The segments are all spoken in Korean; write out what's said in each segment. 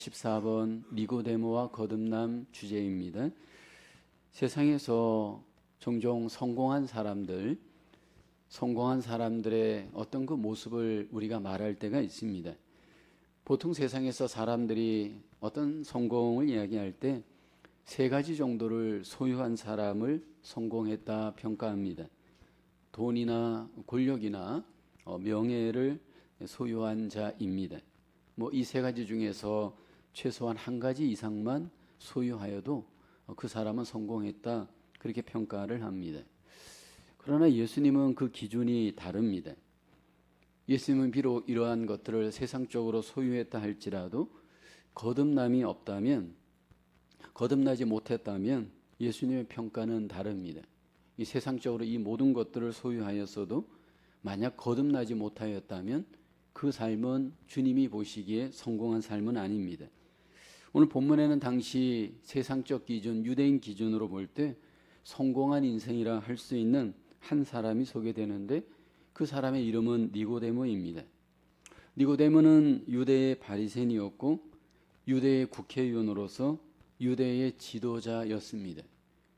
14번 니고데모와 거듭남 주제입니다. 세상에서 종종 성공한 사람들의 어떤 그 모습을 우리가 말할 때가 있습니다. 보통 세상에서 사람들이 어떤 성공을 이야기할 때 세 가지 정도를 소유한 사람을 성공했다 평가합니다. 돈이나 권력이나 명예를 소유한 자입니다. 이 세 가지 중에서 최소한 한 가지 이상만 소유하여도 그 사람은 성공했다, 그렇게 평가를 합니다. 그러나 예수님은 그 기준이 다릅니다. 예수님은 비록 이러한 것들을 세상적으로 소유했다 할지라도 거듭나지 못했다면 예수님의 평가는 다릅니다. 이 세상적으로 이 모든 것들을 소유하였어도 만약 거듭나지 못하였다면 그 삶은 주님이 보시기에 성공한 삶은 아닙니다. 오늘 본문에는 당시 세상적 기준, 유대인 기준으로 볼 때 성공한 인생이라 할 수 있는 한 사람이 소개되는데 그 사람의 이름은 니고데모입니다. 니고데모는 유대의 바리새인이었고 유대의 국회의원으로서 유대의 지도자였습니다.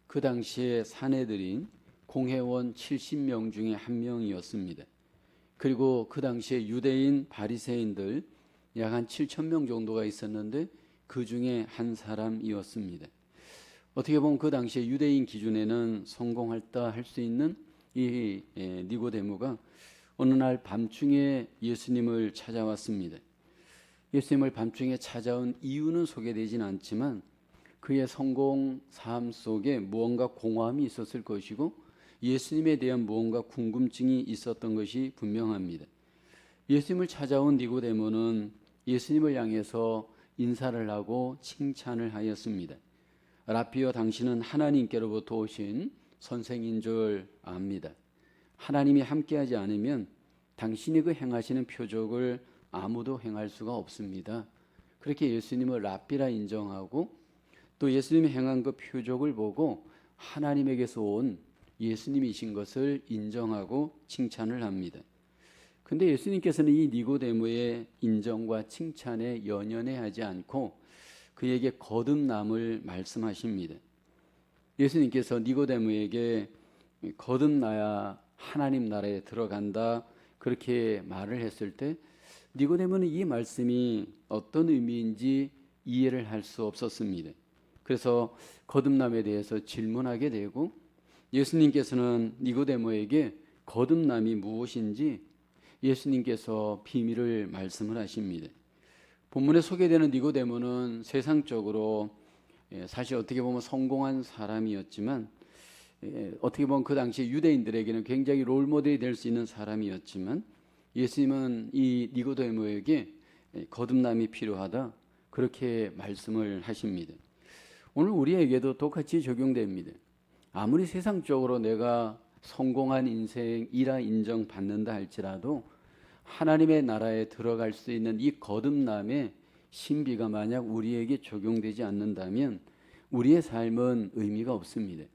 그 당시에 사내들인 공회원 70명 중에 한 명이었습니다. 그리고 그 당시에 유대인 바리새인들 약 한 7,000명 정도가 있었는데 그 중에 한 사람이었습니다. 어떻게 보면 그 당시에 유대인 기준에는 성공했다 할 수 있는 이 니고데모가 어느 날 밤중에 예수님을 찾아왔습니다. 예수님을 밤중에 찾아온 이유는 소개되진 않지만 그의 성공 삶 속에 무언가 공허함이 있었을 것이고 예수님에 대한 무언가 궁금증이 있었던 것이 분명합니다. 예수님을 찾아온 니고데모는 예수님을 향해서 인사를 하고 칭찬을 하였습니다. 라피어, 당신은 하나님께로부터 오신 선생인 줄 압니다. 하나님이 함께하지 않으면 당신이 그 행하시는 표적을 아무도 행할 수가 없습니다. 그렇게 예수님을 랍비라 인정하고 또 예수님이 행한 그 표적을 보고 하나님에게서 온 예수님이신 것을 인정하고 칭찬을 합니다. 근데 예수님께서는 이 니고데모의 인정과 칭찬에 연연해하지 않고 그에게 거듭남을 말씀하십니다. 예수님께서 니고데모에게 거듭나야 하나님 나라에 들어간다, 그렇게 말을 했을 때 니고데모는 이 말씀이 어떤 의미인지 이해를 할 수 없었습니다. 그래서 거듭남에 대해서 질문하게 되고 예수님께서는 니고데모에게 거듭남이 무엇인지 예수님께서 비밀을 말씀을 하십니다. 본문에 소개되는 니고데모는 세상적으로 사실 어떻게 보면 성공한 사람이었지만 어떻게 보면 그 당시 유대인들에게는 굉장히 롤모델이 될 수 있는 사람이었지만 예수님은 이 니고데모에게 거듭남이 필요하다, 그렇게 말씀을 하십니다. 오늘 우리에게도 똑같이 적용됩니다. 아무리 세상적으로 내가 성공한 인생이라 인정받는다 할지라도 하나님의 나라에 들어갈 수 있는 이 거듭남의 신비가 만약 우리에게 적용되지 않는다면 우리의 삶은 의미가 없습니다.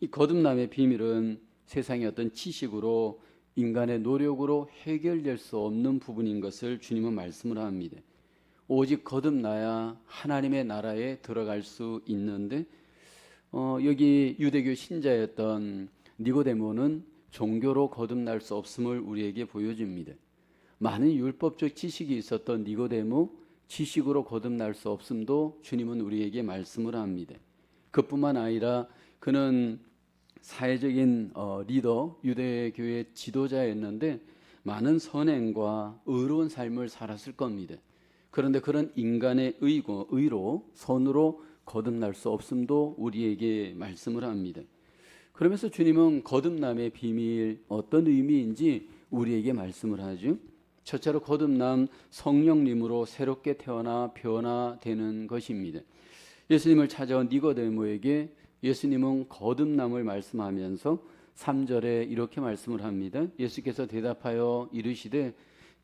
이 거듭남의 비밀은 세상의 어떤 지식으로, 인간의 노력으로 해결될 수 없는 부분인 것을 주님은 말씀을 합니다. 오직 거듭나야 하나님의 나라에 들어갈 수 있는데 여기 유대교 신자였던 니고데모는 종교로 거듭날 수 없음을 우리에게 보여줍니다. 많은 율법적 지식이 있었던 니고데모, 지식으로 거듭날 수 없음도 주님은 우리에게 말씀을 합니다. 그뿐만 아니라 그는 사회적인 리더, 유대교의 지도자였는데 많은 선행과 의로운 삶을 살았을 겁니다. 그런데 그런 인간의 의로, 선으로 거듭날 수 없음도 우리에게 말씀을 합니다. 그러면서 주님은 거듭남의 비밀, 어떤 의미인지 우리에게 말씀을 하죠. 첫째로 거듭남, 성령님으로 새롭게 태어나 변화되는 것입니다. 예수님을 찾아온 니고데모에게 예수님은 거듭남을 말씀하면서 3절에 이렇게 말씀을 합니다. 예수께서 대답하여 이르시되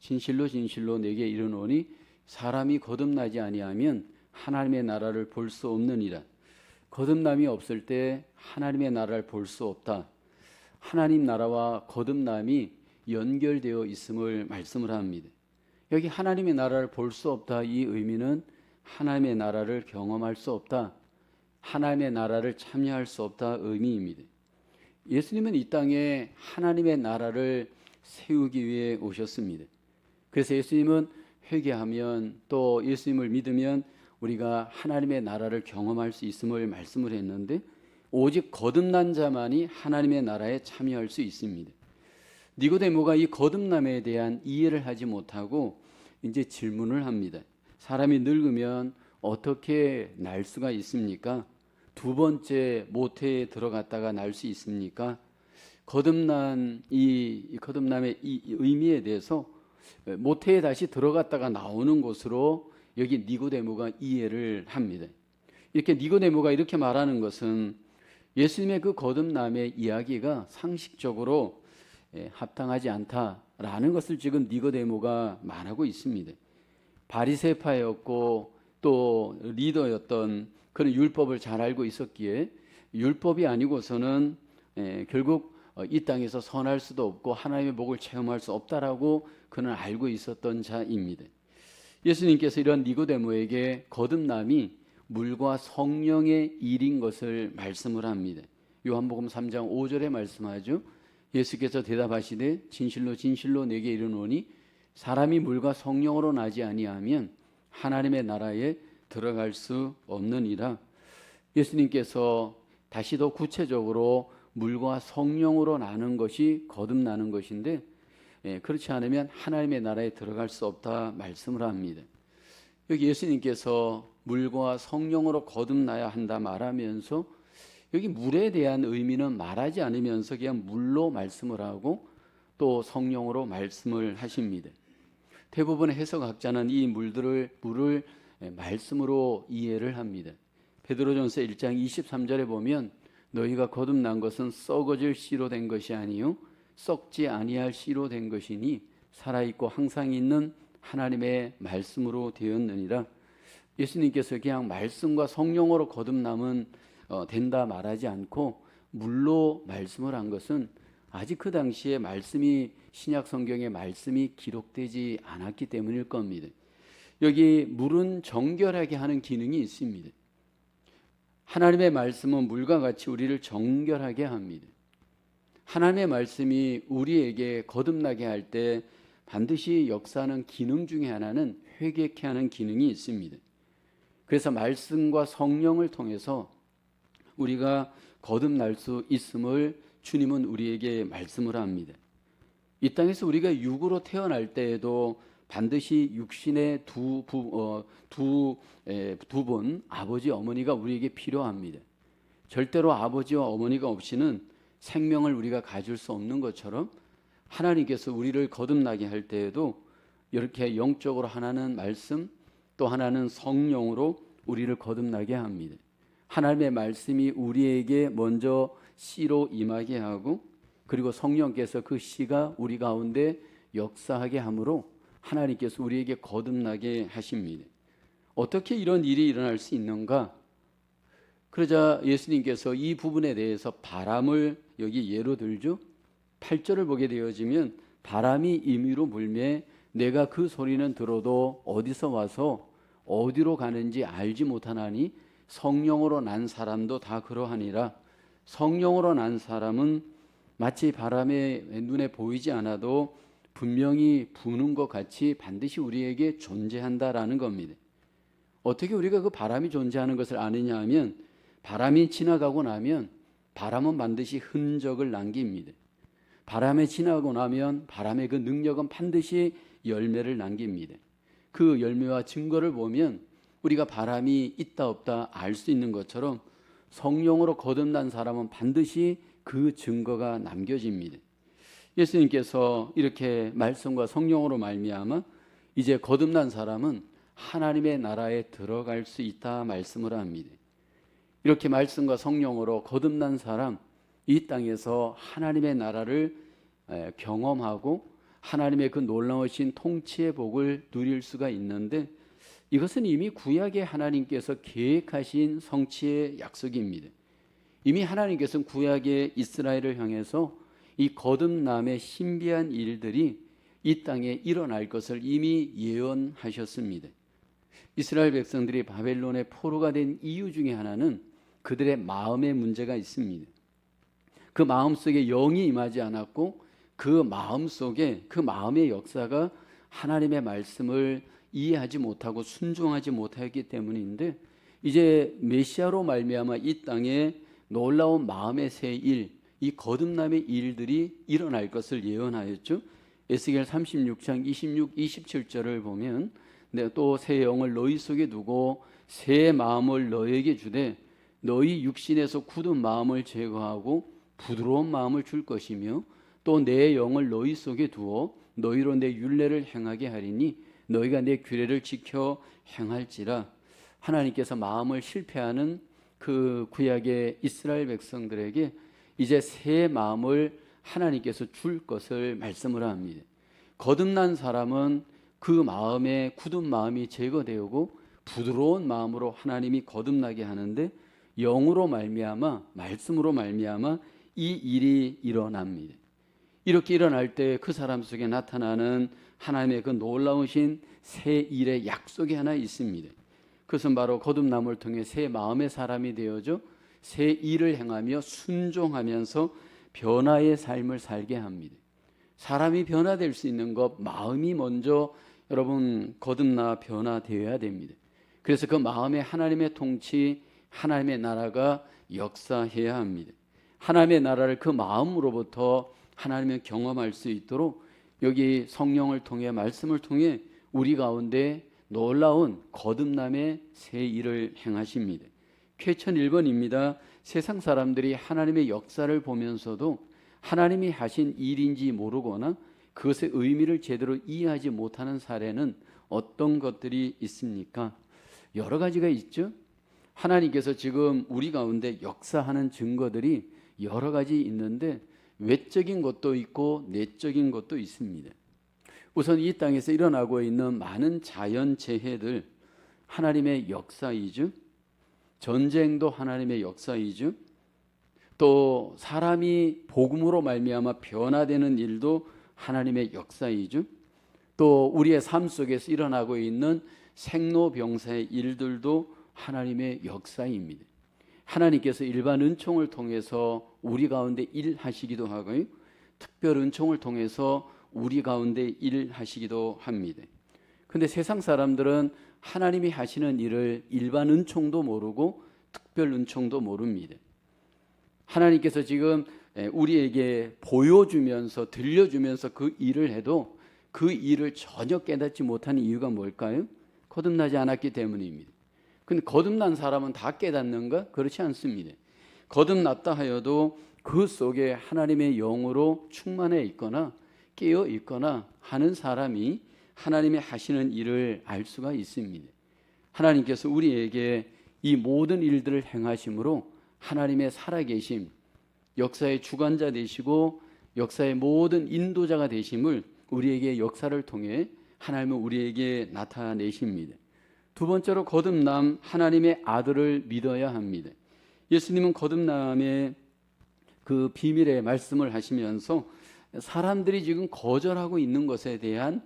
진실로 진실로 내게 이르노니 사람이 거듭나지 아니하면 하나님의 나라를 볼 수 없느니라. 거듭남이 없을 때 하나님의 나라를 볼 수 없다. 하나님 나라와 거듭남이 연결되어 있음을 말씀을 합니다. 여기 하나님의 나라를 볼 수 없다, 이 의미는 하나님의 나라를 경험할 수 없다, 하나님의 나라를 참여할 수 없다 의미입니다. 예수님은 이 땅에 하나님의 나라를 세우기 위해 오셨습니다. 그래서 예수님은 회개하면 또 예수님을 믿으면 우리가 하나님의 나라를 경험할 수 있음을 말씀을 했는데, 오직 거듭난 자만이 하나님의 나라에 참여할 수 있습니다. 니고데모가 이 거듭남에 대한 이해를 하지 못하고 이제 질문을 합니다. 사람이 늙으면 어떻게 날 수가 있습니까? 두 번째 모태에 들어갔다가 날 수 있습니까? 거듭남의 이 의미에 대해서 모태에 다시 들어갔다가 나오는 것으로 여기 니고데모가 이해를 합니다. 이렇게 니고데모가 이렇게 말하는 것은 예수님의 그 거듭남의 이야기가 상식적으로 합당하지 않다라는 것을 지금 니고데모가 말하고 있습니다. 바리새파였고 또 리더였던 그런 율법을 잘 알고 있었기에 율법이 아니고서는 결국 이 땅에서 선할 수도 없고 하나님의 복을 체험할 수 없다라고 그는 알고 있었던 자입니다. 예수님께서 이런 니고데모에게 거듭남이 물과 성령의 일인 것을 말씀을 합니다. 요한복음 3장 5절에 말씀하죠. 예수께서 대답하시되 진실로 진실로 내게 이르노니 사람이 물과 성령으로 나지 아니하면 하나님의 나라에 들어갈 수 없느니라. 예수님께서 다시 더 구체적으로 물과 성령으로 나는 것이 거듭나는 것인데, 그렇지 않으면 하나님의 나라에 들어갈 수 없다 말씀을 합니다. 여기 예수님께서 물과 성령으로 거듭나야 한다 말하면서 여기 물에 대한 의미는 말하지 않으면서 그냥 물로 말씀을 하고 또 성령으로 말씀을 하십니다. 대부분의 해석학자는 이 물을 말씀으로 이해를 합니다. 베드로전서 1장 23절에 보면 너희가 거듭난 것은 썩어질 씨로 된 것이 아니요 썩지 아니할 씨로 된 것이니 살아있고 항상 있는 하나님의 말씀으로 되었느니라. 예수님께서 그냥 말씀과 성령으로 거듭남은 된다 말하지 않고 물로 말씀을 한 것은 아직 그 당시에 말씀이 신약 성경에 말씀이 기록되지 않았기 때문일 겁니다. 여기 물은 정결하게 하는 기능이 있습니다. 하나님의 말씀은 물과 같이 우리를 정결하게 합니다. 하나님의 말씀이 우리에게 거듭나게 할 때 반드시 역사하는 기능 중에 하나는 회개케 하는 기능이 있습니다. 그래서 말씀과 성령을 통해서 우리가 거듭날 수 있음을 주님은 우리에게 말씀을 합니다. 이 땅에서 우리가 육으로 태어날 때에도 반드시 육신의 두 분 아버지 어머니가 우리에게 필요합니다. 절대로 아버지와 어머니가 없이는 생명을 우리가 가질 수 없는 것처럼 하나님께서 우리를 거듭나게 할 때에도 이렇게 영적으로 하나는 말씀 또 하나는 성령으로 우리를 거듭나게 합니다. 하나님의 말씀이 우리에게 먼저 씨로 임하게 하고 그리고 성령께서 그 씨가 우리 가운데 역사하게 함으로 하나님께서 우리에게 거듭나게 하십니다. 어떻게 이런 일이 일어날 수 있는가? 그러자 예수님께서 이 부분에 대해서 바람을 여기 예로 들죠. 8절을 보게 되어지면 바람이 임의로 불매 내가 그 소리는 들어도 어디서 와서 어디로 가는지 알지 못하나니 성령으로 난 사람도 다 그러하니라. 성령으로 난 사람은 마치 바람의 눈에 보이지 않아도 분명히 부는 것 같이 반드시 우리에게 존재한다라는 겁니다. 어떻게 우리가 그 바람이 존재하는 것을 아느냐 하면 바람이 지나가고 나면 바람은 반드시 흔적을 남깁니다. 바람에 지나고 나면 바람의 그 능력은 반드시 열매를 남깁니다. 그 열매와 증거를 보면 우리가 바람이 있다 없다 알 수 있는 것처럼 성령으로 거듭난 사람은 반드시 그 증거가 남겨집니다. 예수님께서 이렇게 말씀과 성령으로 말미암아 이제 거듭난 사람은 하나님의 나라에 들어갈 수 있다 말씀을 합니다. 이렇게 말씀과 성령으로 거듭난 사람, 이 땅에서 하나님의 나라를 경험하고 하나님의 그 놀라우신 통치의 복을 누릴 수가 있는데, 이것은 이미 구약의 하나님께서 계획하신 성취의 약속입니다. 이미 하나님께서는 구약의 이스라엘을 향해서 이 거듭남의 신비한 일들이 이 땅에 일어날 것을 이미 예언하셨습니다. 이스라엘 백성들이 바벨론의 포로가 된 이유 중에 하나는 그들의 마음의 문제가 있습니다. 그 마음 속에 영이 임하지 않았고 그 마음 속에 그 마음의 역사가 하나님의 말씀을 이해하지 못하고 순종하지 못하였기 때문인데, 이제 메시아로 말미암아 이 땅에 놀라운 마음의 새 일, 이 거듭남의 일들이 일어날 것을 예언하였죠. 에스겔 36장 26, 27절을 보면 내가 또 새 영을 너희 속에 두고 새 마음을 너희에게 주되 너희 육신에서 굳은 마음을 제거하고 부드러운 마음을 줄 것이며 또 내 영을 너희 속에 두어 너희로 내 율례를 행하게 하리니 너희가 내 규례를 지켜 행할지라. 하나님께서 마음을 실패하는 그 구약의 이스라엘 백성들에게 이제 새 마음을 하나님께서 줄 것을 말씀을 합니다. 거듭난 사람은 그 마음에 굳은 마음이 제거되고 부드러운 마음으로 하나님이 거듭나게 하는데, 영으로 말미암아 말씀으로 말미암아 이 일이 일어납니다. 이렇게 일어날 때 그 사람 속에 나타나는 하나님의 그 놀라우신 새 일의 약속이 하나 있습니다. 그것은 바로 거듭남을 통해 새 마음의 사람이 되어져 새 일을 행하며 순종하면서 변화의 삶을 살게 합니다. 사람이 변화될 수 있는 것, 마음이 먼저 여러분 거듭나 변화되어야 됩니다. 그래서 그 마음에 하나님의 통치, 하나님의 나라가 역사해야 합니다. 하나님의 나라를 그 마음으로부터 하나님을 경험할 수 있도록 여기 성령을 통해 말씀을 통해 우리 가운데 놀라운 거듭남의 새 일을 행하십니다. 쾌천 1번입니다. 세상 사람들이 하나님의 역사를 보면서도 하나님이 하신 일인지 모르거나 그것의 의미를 제대로 이해하지 못하는 사례는 어떤 것들이 있습니까? 여러 가지가 있죠. 하나님께서 지금 우리 가운데 역사하는 증거들이 여러 가지 있는데 외적인 것도 있고 내적인 것도 있습니다. 우선 이 땅에서 일어나고 있는 많은 자연재해들, 하나님의 역사이죠. 전쟁도 하나님의 역사이죠. 또 사람이 복음으로 말미암아 변화되는 일도 하나님의 역사이죠. 또 우리의 삶 속에서 일어나고 있는 생로병사의 일들도 하나님의 역사입니다. 하나님께서 일반 은총을 통해서 우리 가운데 일하시기도 하고요, 특별 은총을 통해서 우리 가운데 일하시기도 합니다. 그런데 세상 사람들은 하나님이 하시는 일을 일반 은총도 모르고 특별 은총도 모릅니다. 하나님께서 지금 우리에게 보여주면서 들려주면서 그 일을 해도 그 일을 전혀 깨닫지 못하는 이유가 뭘까요? 거듭나지 않았기 때문입니다. 근데 거듭난 사람은 다 깨닫는가? 그렇지 않습니다. 거듭났다 하여도 그 속에 하나님의 영으로 충만해 있거나 깨어 있거나 하는 사람이 하나님의 하시는 일을 알 수가 있습니다. 하나님께서 우리에게 이 모든 일들을 행하심으로 하나님의 살아계심, 역사의 주관자 되시고 역사의 모든 인도자가 되심을 우리에게 역사를 통해 하나님은 우리에게 나타내십니다. 두 번째로 거듭남, 하나님의 아들을 믿어야 합니다. 예수님은 거듭남의 그 비밀의 말씀을 하시면서 사람들이 지금 거절하고 있는 것에 대한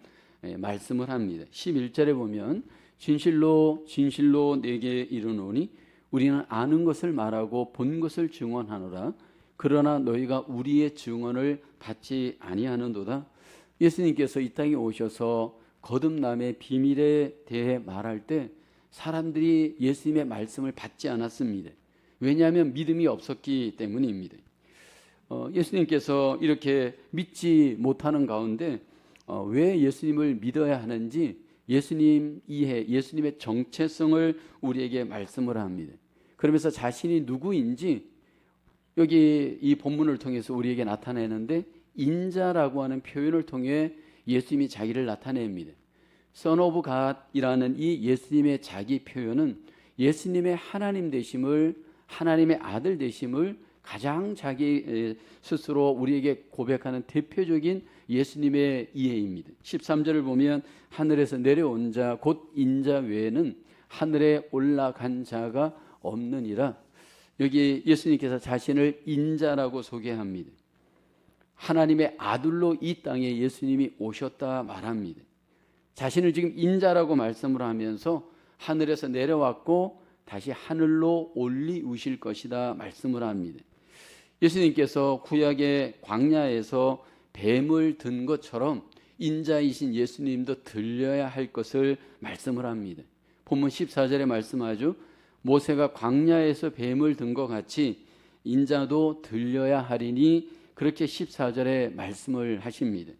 말씀을 합니다. 11절에 보면 진실로 진실로 내게 이르노니 우리는 아는 것을 말하고 본 것을 증언하노라. 그러나 너희가 우리의 증언을 받지 아니하는도다. 예수님께서 이 땅에 오셔서 거듭남의 비밀에 대해 말할 때 사람들이 예수님의 말씀을 받지 않았습니다. 왜냐하면 믿음이 없었기 때문입니다. 예수님께서 이렇게 믿지 못하는 가운데 왜 예수님을 믿어야 하는지 예수님 이해, 예수님의 정체성을 우리에게 말씀을 합니다. 그러면서 자신이 누구인지 여기 이 본문을 통해서 우리에게 나타내는데 인자라고 하는 표현을 통해 예수님이 자기를 나타냅니다. Son of God이라는 이 예수님의 자기 표현은 예수님의 하나님 되심을, 하나님의 아들 되심을 가장 자기 스스로 우리에게 고백하는 대표적인 예수님의 이해입니다. 13절을 보면 하늘에서 내려온 자 곧 인자 외에는 하늘에 올라간 자가 없느니라. 여기 예수님께서 자신을 인자라고 소개합니다. 하나님의 아들로 이 땅에 예수님이 오셨다 말합니다. 자신을 지금 인자라고 말씀을 하면서 하늘에서 내려왔고 다시 하늘로 올리우실 것이다 말씀을 합니다. 예수님께서 구약의 광야에서 뱀을 든 것처럼 인자이신 예수님도 들려야 할 것을 말씀을 합니다. 본문 14절에 말씀하죠. 모세가 광야에서 뱀을 든 것 같이 인자도 들려야 하리니, 그렇게 14절에 말씀을 하십니다.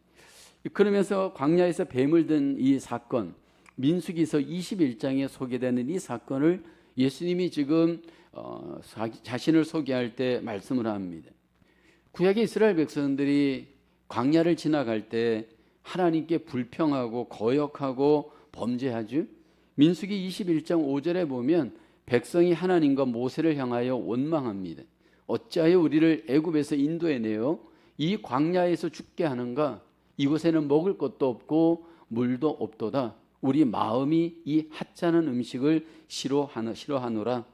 그러면서 광야에서 뱀을 든 이 사건, 민수기서 21장에 소개되는 이 사건을 예수님이 지금 자신을 소개할 때 말씀을 합니다. 구약의 이스라엘 백성들이 광야를 지나갈 때 하나님께 불평하고 거역하고 범죄하죠. 민수기 21장 5절에 보면 백성이 하나님과 모세를 향하여 원망합니다. 어찌하여 우리를 애굽에서 인도해내어 이 광야에서 죽게 하는가? 이곳에는 먹을 것도 없고 물도 없도다. 우리 마음이 이 하찮은 음식을 싫어하노라.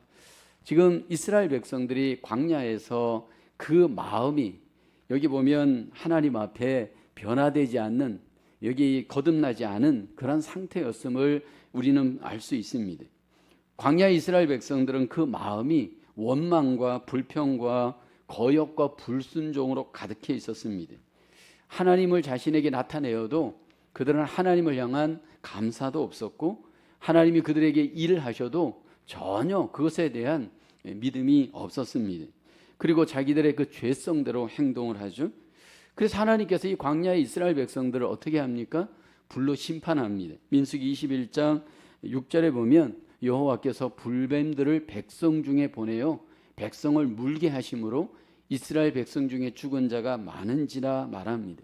지금 이스라엘 백성들이 광야에서 그 마음이, 여기 보면 하나님 앞에 변화되지 않는, 여기 거듭나지 않은 그런 상태였음을 우리는 알 수 있습니다. 광야 이스라엘 백성들은 그 마음이 원망과 불평과 거역과 불순종으로 가득해 있었습니다. 하나님을 자신에게 나타내어도 그들은 하나님을 향한 감사도 없었고, 하나님이 그들에게 일을 하셔도 전혀 그것에 대한 믿음이 없었습니다. 그리고 자기들의 그 죄성대로 행동을 하죠. 그래서 하나님께서 이 광야의 이스라엘 백성들을 어떻게 합니까? 불로 심판합니다. 민수기 21장 6절에 보면 여호와께서 불뱀들을 백성 중에 보내어 백성을 물게 하심으로 이스라엘 백성 중에 죽은 자가 많은지라 말합니다.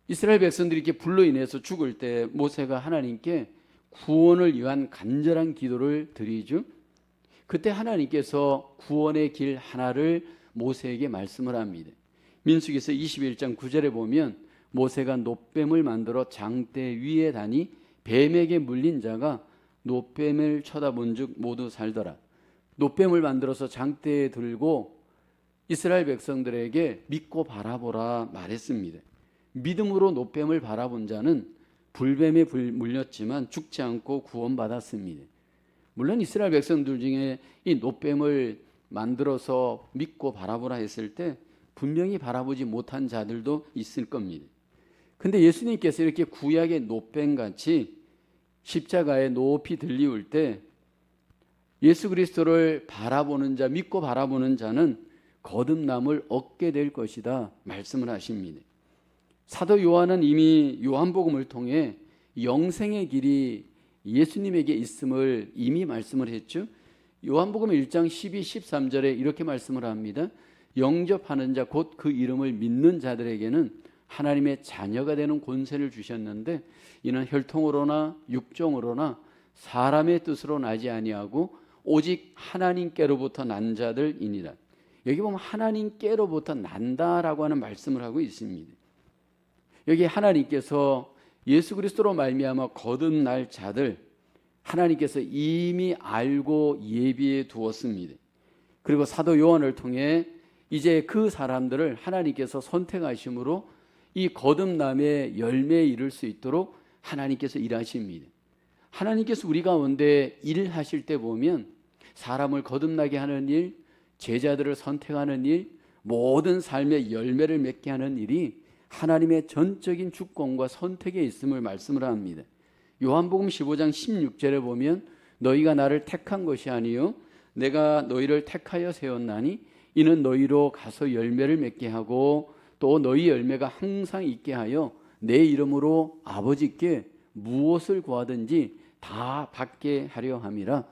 이스라엘 백성들이 이렇게 불로 인해서 죽을 때 모세가 하나님께 구원을 위한 간절한 기도를 드리죠. 그때 하나님께서 구원의 길 하나를 모세에게 말씀을 합니다. 민수기서 21장 9절에 보면 모세가 놋뱀을 만들어 장대 위에 다니 뱀에게 물린 자가 놋뱀을 쳐다본 즉 모두 살더라. 놋뱀을 만들어서 장대에 들고 이스라엘 백성들에게 믿고 바라보라 말했습니다. 믿음으로 놋뱀을 바라본 자는 불뱀에 물렸지만 죽지 않고 구원받았습니다. 물론 이스라엘 백성들 중에 이 놋뱀을 만들어서 믿고 바라보라 했을 때 분명히 바라보지 못한 자들도 있을 겁니다. 근데 예수님께서 이렇게 구약의 놋뱀같이 십자가에 높이 들리울 때 예수 그리스도를 바라보는 자, 믿고 바라보는 자는 거듭남을 얻게 될 것이다 말씀을 하십니다. 사도 요한은 이미 요한복음을 통해 영생의 길이 예수님에게 있음을 이미 말씀을 했죠. 요한복음 1장 12, 13절에 이렇게 말씀을 합니다. 영접하는 자 곧 그 이름을 믿는 자들에게는 하나님의 자녀가 되는 권세를 주셨는데 이는 혈통으로나 육종으로나 사람의 뜻으로 나지 아니하고 오직 하나님께로부터 난 자들이니라. 여기 보면 하나님께로부터 난다라고 하는 말씀을 하고 있습니다. 여기 하나님께서 예수 그리스도로 말미암아 거듭날 자들 하나님께서 이미 알고 예비해 두었습니다. 그리고 사도 요한을 통해 이제 그 사람들을 하나님께서 선택하심으로 이 거듭남의 열매에 이를 수 있도록 하나님께서 일하십니다. 하나님께서 우리 가운데 일하실 때 보면 사람을 거듭나게 하는 일, 제자들을 선택하는 일, 모든 삶의 열매를 맺게 하는 일이 하나님의 전적인 주권과 선택에 있음을 말씀을 합니다. 요한복음 15장 16절에 보면 너희가 나를 택한 것이 아니요 내가 너희를 택하여 세웠나니 이는 너희로 가서 열매를 맺게 하고 또 너희 열매가 항상 있게 하여 내 이름으로 아버지께 무엇을 구하든지 다 받게 하려 함이라.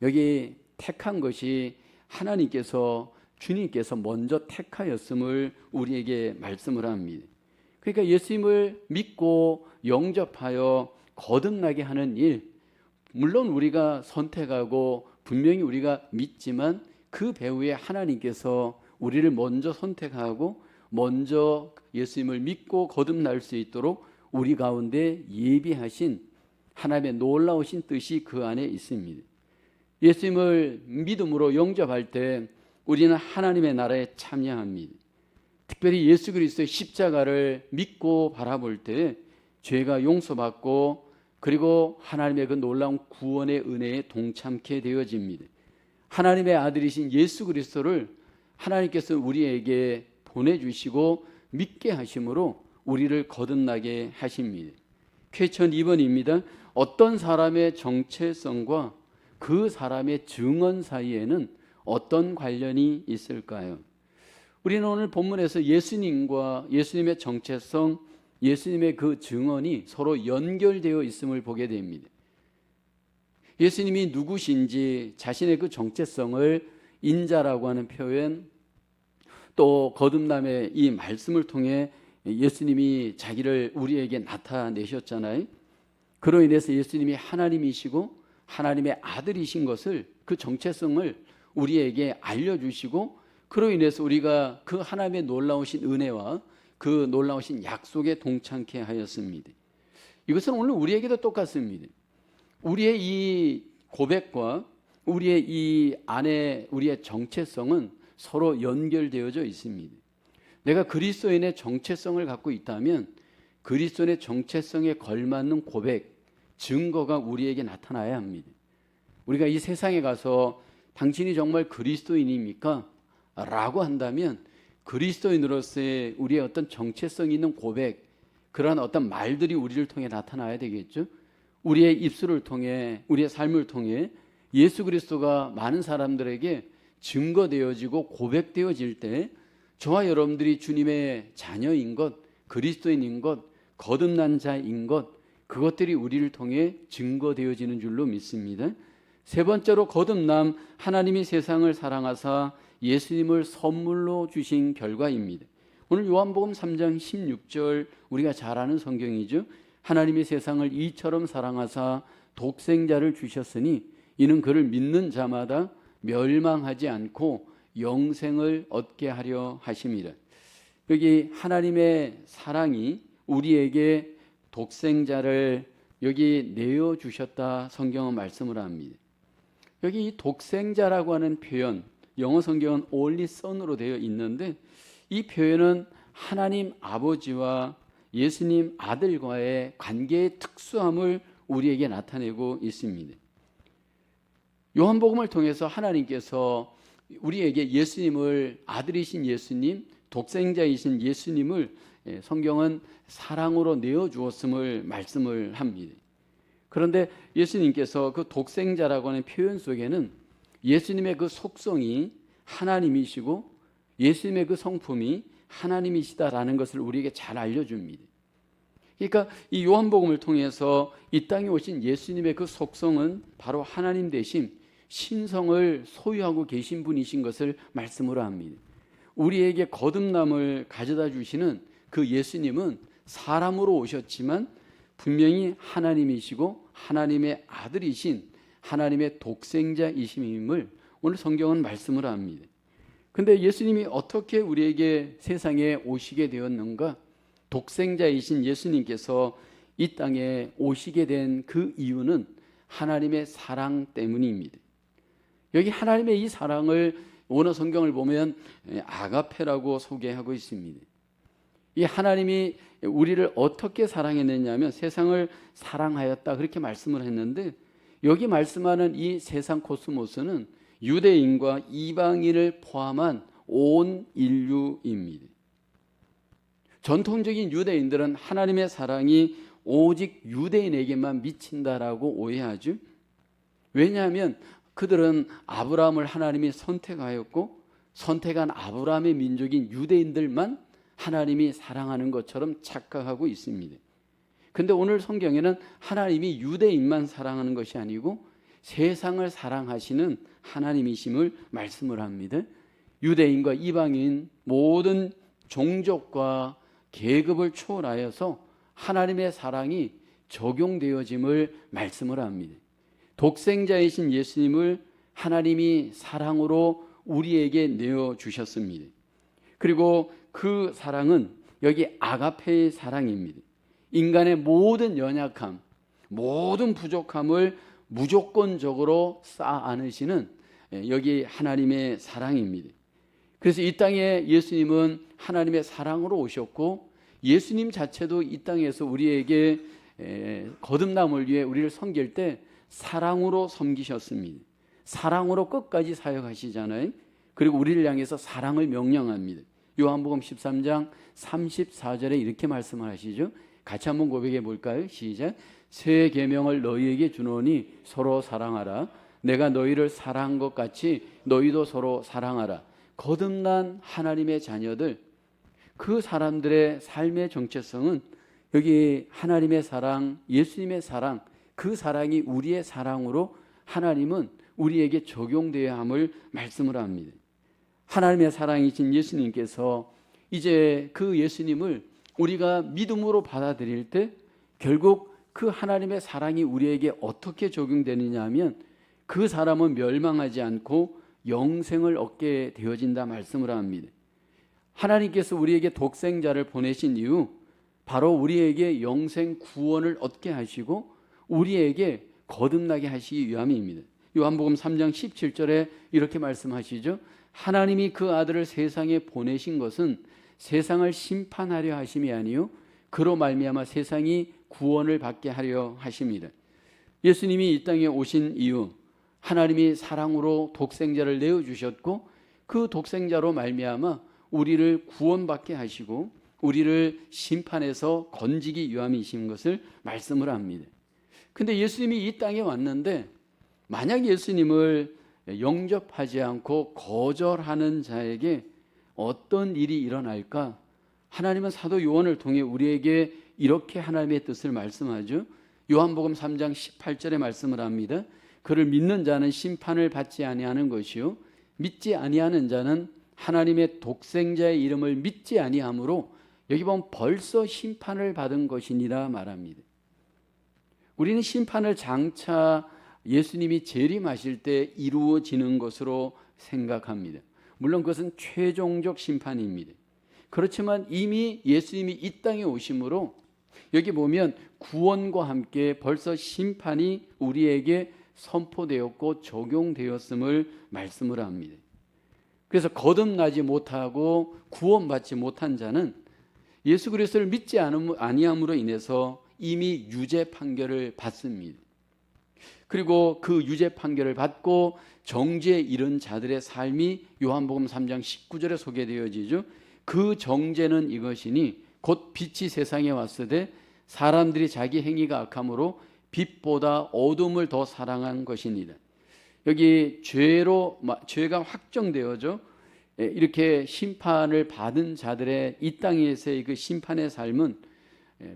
여기 택한 것이 하나님께서 주님께서 먼저 택하였음을 우리에게 말씀을 합니다. 그러니까 예수님을 믿고 영접하여 거듭나게 하는 일, 물론 우리가 선택하고 분명히 우리가 믿지만 그 배후에 하나님께서 우리를 먼저 선택하고 먼저 예수님을 믿고 거듭날 수 있도록 우리 가운데 예비하신 하나님의 놀라우신 뜻이 그 안에 있습니다. 예수님을 믿음으로 영접할 때 우리는 하나님의 나라에 참여합니다. 특별히 예수 그리스도의 십자가를 믿고 바라볼 때 죄가 용서받고 그리고 하나님의 그 놀라운 구원의 은혜에 동참케 되어집니다. 하나님의 아들이신 예수 그리스도를 하나님께서 우리에게 보내주시고 믿게 하심으로 우리를 거듭나게 하십니다. 퀘스천 2번입니다. 어떤 사람의 정체성과 그 사람의 증언 사이에는 어떤 관련이 있을까요? 우리는 오늘 본문에서 예수님과 예수님의 정체성, 예수님의 그 증언이 서로 연결되어 있음을 보게 됩니다. 예수님이 누구신지 자신의 그 정체성을 인자라고 하는 표현, 또 거듭남의 이 말씀을 통해 예수님이 자기를 우리에게 나타내셨잖아요. 그로 인해서 예수님이 하나님이시고 하나님의 아들이신 것을, 그 정체성을 우리에게 알려주시고, 그로 인해서 우리가 그 하나님의 놀라우신 은혜와 그 놀라우신 약속에 동참케 하였습니다. 이것은 오늘 우리에게도 똑같습니다. 우리의 이 고백과 우리의 이 안에 우리의 정체성은 서로 연결되어져 있습니다. 내가 그리스도인의 정체성을 갖고 있다면 그리스도인의 정체성에 걸맞는 고백, 증거가 우리에게 나타나야 합니다. 우리가 이 세상에 가서 당신이 정말 그리스도인입니까? 라고 한다면 그리스도인으로서의 우리의 어떤 정체성 있는 고백, 그러한 어떤 말들이 우리를 통해 나타나야 되겠죠. 우리의 입술을 통해, 우리의 삶을 통해 예수 그리스도가 많은 사람들에게 증거되어지고 고백되어질 때 저와 여러분들이 주님의 자녀인 것, 그리스도인인 것, 거듭난 자인 것, 그것들이 우리를 통해 증거되어지는 줄로 믿습니다. 세 번째로 거듭남, 하나님이 세상을 사랑하사 예수님을 선물로 주신 결과입니다. 오늘 요한복음 3장 16절, 우리가 잘 아는 성경이죠. 하나님이 세상을 이처럼 사랑하사 독생자를 주셨으니 이는 그를 믿는 자마다 멸망하지 않고 영생을 얻게 하려 하심이라. 여기 하나님의 사랑이 우리에게 독생자를 여기 내어주셨다, 성경은 말씀을 합니다. 여기 이 독생자라고 하는 표현, 영어 성경은 only son으로 되어 있는데, 이 표현은 하나님 아버지와 예수님 아들과의 관계의 특수함을 우리에게 나타내고 있습니다. 요한복음을 통해서 하나님께서 우리에게 예수님을, 아들이신 예수님, 독생자이신 예수님을 성경은 사랑으로 내어주었음을 말씀을 합니다. 그런데 예수님께서 그 독생자라고 하는 표현 속에는 예수님의 그 속성이 하나님이시고 예수님의 그 성품이 하나님이시다라는 것을 우리에게 잘 알려줍니다. 그러니까 이 요한복음을 통해서 이 땅에 오신 예수님의 그 속성은 바로 하나님 되심, 신성을 소유하고 계신 분이신 것을 말씀으로 합니다. 우리에게 거듭남을 가져다 주시는 그 예수님은 사람으로 오셨지만 분명히 하나님이시고 하나님의 아들이신 하나님의 독생자이심을 오늘 성경은 말씀을 합니다. 근데 예수님이 어떻게 우리에게 세상에 오시게 되었는가? 독생자이신 예수님께서 이 땅에 오시게 된 그 이유는 하나님의 사랑 때문입니다. 여기 하나님의 이 사랑을 원어 성경을 보면 아가페라고 소개하고 있습니다. 이 하나님이 우리를 어떻게 사랑했느냐면 세상을 사랑하였다, 그렇게 말씀을 했는데, 여기 말씀하는 이 세상 코스모스는 유대인과 이방인을 포함한 온 인류입니다. 전통적인 유대인들은 하나님의 사랑이 오직 유대인에게만 미친다라고 오해하죠. 왜냐하면 그들은 아브라함을 하나님이 선택하였고 선택한 아브라함의 민족인 유대인들만 하나님이 사랑하는 것처럼 착각하고 있습니다. 그런데 오늘 성경에는 하나님이 유대인만 사랑하는 것이 아니고 세상을 사랑하시는 하나님이심을 말씀을 합니다. 유대인과 이방인 모든 종족과 계급을 초월하여서 하나님의 사랑이 적용되어짐을 말씀을 합니다. 독생자이신 예수님을 하나님이 사랑으로 우리에게 내어주셨습니다. 그리고 그 사랑은 여기 아가페의 사랑입니다. 인간의 모든 연약함, 모든 부족함을 무조건적으로 쌓아 안으시는 여기 하나님의 사랑입니다. 그래서 이 땅에 예수님은 하나님의 사랑으로 오셨고 예수님 자체도 이 땅에서 우리에게 거듭남을 위해 우리를 섬길 때 사랑으로 섬기셨습니다. 사랑으로 끝까지 사역하시잖아요. 그리고 우리를 향해서 사랑을 명령합니다. 요한복음 13장 34절에 이렇게 말씀을 하시죠. 같이 한번 고백해 볼까요? 시작. 새 계명을 너희에게 주노니 서로 사랑하라. 내가 너희를 사랑한 것 같이 너희도 서로 사랑하라. 거듭난 하나님의 자녀들, 그 사람들의 삶의 정체성은 여기 하나님의 사랑, 예수님의 사랑, 그 사랑이 우리의 사랑으로 하나님은 우리에게 적용되어야 함을 말씀을 합니다. 하나님의 사랑이신 예수님께서 이제 그 예수님을 우리가 믿음으로 받아들일 때 결국 그 하나님의 사랑이 우리에게 어떻게 적용되느냐 하면 그 사람은 멸망하지 않고 영생을 얻게 되어진다 말씀을 합니다. 하나님께서 우리에게 독생자를 보내신 이유 바로 우리에게 영생 구원을 얻게 하시고 우리에게 거듭나게 하시기 위함입니다. 요한복음 3장 17절에 이렇게 말씀하시죠. 하나님이 그 아들을 세상에 보내신 것은 세상을 심판하려 하심이 아니요 그로 말미암아 세상이 구원을 받게 하려 하십니다. 예수님이 이 땅에 오신 이유, 하나님이 사랑으로 독생자를 내어주셨고 그 독생자로 말미암아 우리를 구원받게 하시고 우리를 심판에서 건지기 위함이신 것을 말씀을 합니다. 근데 예수님이 이 땅에 왔는데 만약 예수님을 영접하지 않고 거절하는 자에게 어떤 일이 일어날까? 하나님은 사도 요한을 통해 우리에게 이렇게 하나님의 뜻을 말씀하죠. 요한복음 3장 18절에 말씀을 합니다. 그를 믿는 자는 심판을 받지 아니하는 것이요 믿지 아니하는 자는 하나님의 독생자의 이름을 믿지 아니하므로 여기 보면 벌써 심판을 받은 것이니라 말합니다. 우리는 심판을 장차 예수님이 재림하실 때 이루어지는 것으로 생각합니다. 물론 그것은 최종적 심판입니다. 그렇지만 이미 예수님이 이 땅에 오심으로 여기 보면 구원과 함께 벌써 심판이 우리에게 선포되었고 적용되었음을 말씀을 합니다. 그래서 거듭나지 못하고 구원받지 못한 자는 예수 그리스도를 믿지 아니함으로 인해서 이미 유죄 판결을 받습니다. 그리고 그 유죄 판결을 받고 정죄에 이른 자들의 삶이 요한복음 3장 19절에 소개되어지죠. 그 정죄는 이것이니 곧 빛이 세상에 왔으되 사람들이 자기 행위가 악함으로 빛보다 어둠을 더 사랑한 것이니라. 여기 죄가 확정되어져 이렇게 심판을 받은 자들의 이 땅에서의 그 심판의 삶은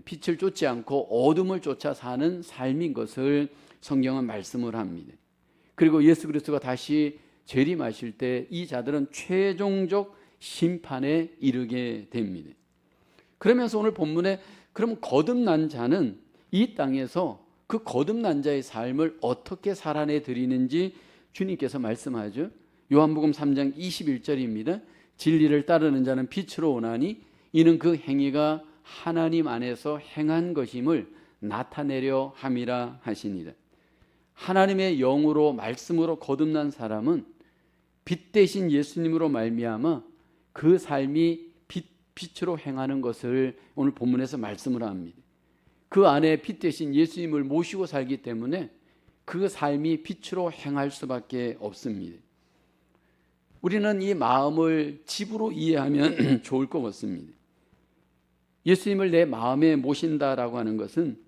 빛을 쫓지 않고 어둠을 쫓아 사는 삶인 것을 성경은 말씀을 합니다. 그리고 예수 그리스도가 다시 재림하실 때 이 자들은 최종적 심판에 이르게 됩니다. 그러면서 오늘 본문에 그럼 거듭난 자는 이 땅에서 그 거듭난 자의 삶을 어떻게 살아내 드리는지 주님께서 말씀하죠. 요한복음 3장 21절입니다. 진리를 따르는 자는 빛으로 오나니 이는 그 행위가 하나님 안에서 행한 것임을 나타내려 함이라 하시니라. 하나님의 영으로 말씀으로 거듭난 사람은 빛 대신 예수님으로 말미암아 그 삶이 빛으로 행하는 것을 오늘 본문에서 말씀을 합니다. 그 안에 빛 대신 예수님을 모시고 살기 때문에 그 삶이 빛으로 행할 수밖에 없습니다. 우리는 이 마음을 집으로 이해하면 좋을 것 같습니다. 예수님을 내 마음에 모신다라고 하는 것은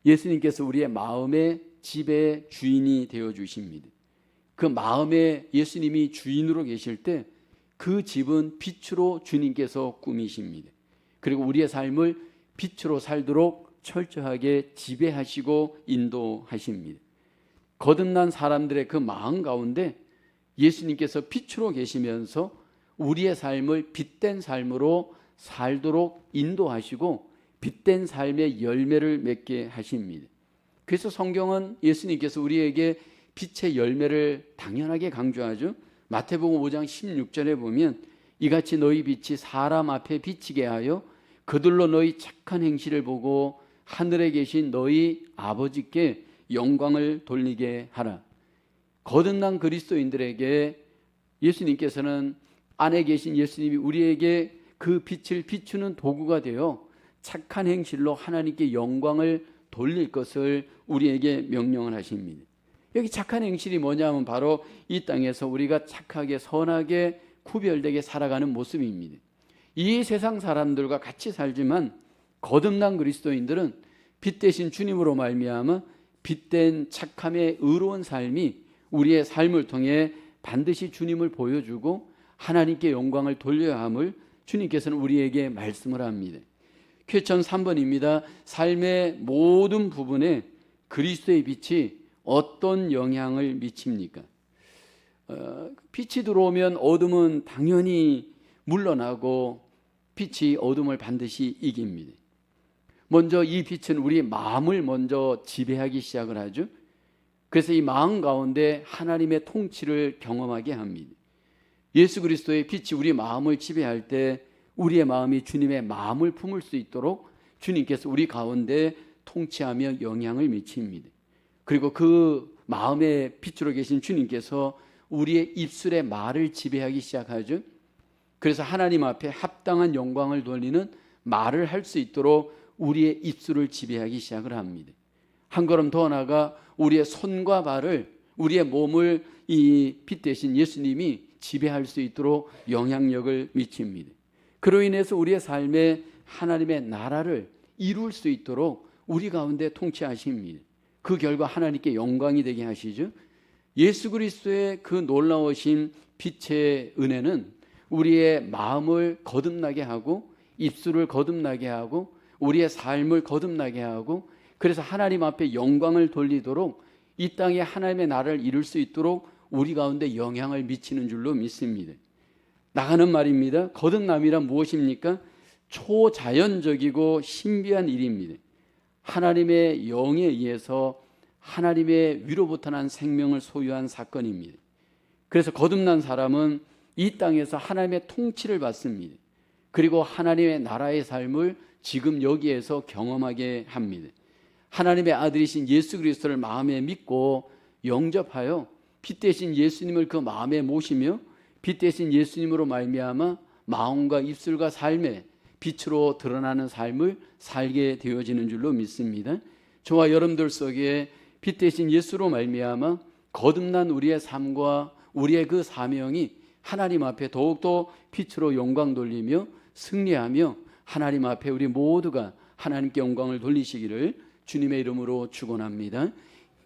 예수님께서 우리의 마음의 집의 주인이 되어 주십니다. 그 마음에 예수님이 주인으로 계실 때 그 집은 빛으로 주님께서 꾸미십니다. 그리고 우리의 삶을 빛으로 살도록 철저하게 지배하시고 인도하십니다. 거듭난 사람들의 그 마음 가운데 예수님께서 빛으로 계시면서 우리의 삶을 빛된 삶으로 살도록 인도하시고 빛된 삶의 열매를 맺게 하십니다. 그래서 성경은 예수님께서 우리에게 빛의 열매를 당연하게 강조하죠. 마태복음 5장 16절에 보면 이같이 너희 빛이 사람 앞에 비치게 하여 그들로 너희 착한 행실을 보고 하늘에 계신 너희 아버지께 영광을 돌리게 하라. 거듭난 그리스도인들에게 예수님께서는 안에 계신 예수님이 우리에게 그 빛을 비추는 도구가 되어 착한 행실로 하나님께 영광을 돌릴 것을 우리에게 명령을 하십니다. 여기 착한 행실이 뭐냐면 바로 이 땅에서 우리가 착하게 선하게 구별되게 살아가는 모습입니다. 이 세상 사람들과 같이 살지만 거듭난 그리스도인들은 빛 대신 주님으로 말미암아 빛된 착함의 의로운 삶이 우리의 삶을 통해 반드시 주님을 보여주고 하나님께 영광을 돌려야 함을 주님께서는 우리에게 말씀을 합니다. 퀘스천 3번입니다. 삶의 모든 부분에 그리스도의 빛이 어떤 영향을 미칩니까? 빛이 들어오면 어둠은 당연히 물러나고 빛이 어둠을 반드시 이깁니다. 먼저 이 빛은 우리 마음을 먼저 지배하기 시작을 하죠. 그래서 이 마음 가운데 하나님의 통치를 경험하게 합니다. 예수 그리스도의 빛이 우리 마음을 지배할 때 우리의 마음이 주님의 마음을 품을 수 있도록 주님께서 우리 가운데 통치하며 영향을 미칩니다. 그리고 그 마음의 빛으로 계신 주님께서 우리의 입술의 말을 지배하기 시작하죠. 그래서 하나님 앞에 합당한 영광을 돌리는 말을 할 수 있도록 우리의 입술을 지배하기 시작을 합니다. 한 걸음 더 나아가 우리의 손과 발을, 우리의 몸을 이 빛 대신 예수님이 지배할 수 있도록 영향력을 미칩니다. 그로 인해서 우리의 삶에 하나님의 나라를 이룰 수 있도록 우리 가운데 통치하십니다. 그 결과 하나님께 영광이 되게 하시죠. 예수 그리스도의 그 놀라우신 빛의 은혜는 우리의 마음을 거듭나게 하고 입술을 거듭나게 하고 우리의 삶을 거듭나게 하고 그래서 하나님 앞에 영광을 돌리도록 이 땅에 하나님의 나라를 이룰 수 있도록 우리 가운데 영향을 미치는 줄로 믿습니다. 나가는 말입니다. 거듭남이란 무엇입니까? 초자연적이고 신비한 일입니다. 하나님의 영에 의해서 하나님의 위로부터 난 생명을 소유한 사건입니다. 그래서 거듭난 사람은 이 땅에서 하나님의 통치를 받습니다. 그리고 하나님의 나라의 삶을 지금 여기에서 경험하게 합니다. 하나님의 아들이신 예수 그리스도를 마음에 믿고 영접하여 빛 대신 예수님을 그 마음에 모시며 빛 대신 예수님으로 말미암아 마음과 입술과 삶에 빛으로 드러나는 삶을 살게 되어지는 줄로 믿습니다. 저와 여러분들 속에 빛 대신 예수로 말미암아 거듭난 우리의 삶과 우리의 그 사명이 하나님 앞에 더욱더 빛으로 영광 돌리며 승리하며 하나님 앞에 우리 모두가 하나님께 영광을 돌리시기를 주님의 이름으로 축원합니다.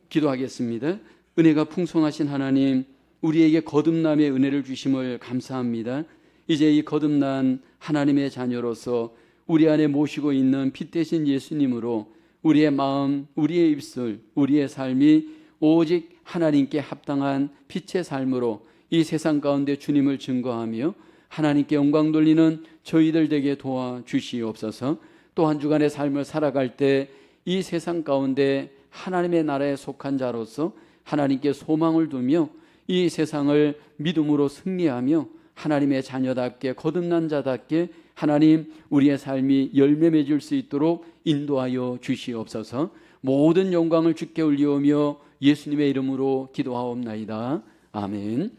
기도하겠습니다. 은혜가 풍성하신 하나님, 우리에게 거듭남의 은혜를 주심을 감사합니다. 이제 이 거듭난 하나님의 자녀로서 우리 안에 모시고 있는 빛 대신 예수님으로 우리의 마음, 우리의 입술, 우리의 삶이 오직 하나님께 합당한 빛의 삶으로 이 세상 가운데 주님을 증거하며 하나님께 영광 돌리는 저희들 되게 도와주시옵소서. 또 한 주간의 삶을 살아갈 때 이 세상 가운데 하나님의 나라에 속한 자로서 하나님께 소망을 두며 이 세상을 믿음으로 승리하며 하나님의 자녀답게 거듭난 자답게 하나님 우리의 삶이 열매 맺을 수 있도록 인도하여 주시옵소서. 모든 영광을 주께 올리오며 예수님의 이름으로 기도하옵나이다. 아멘.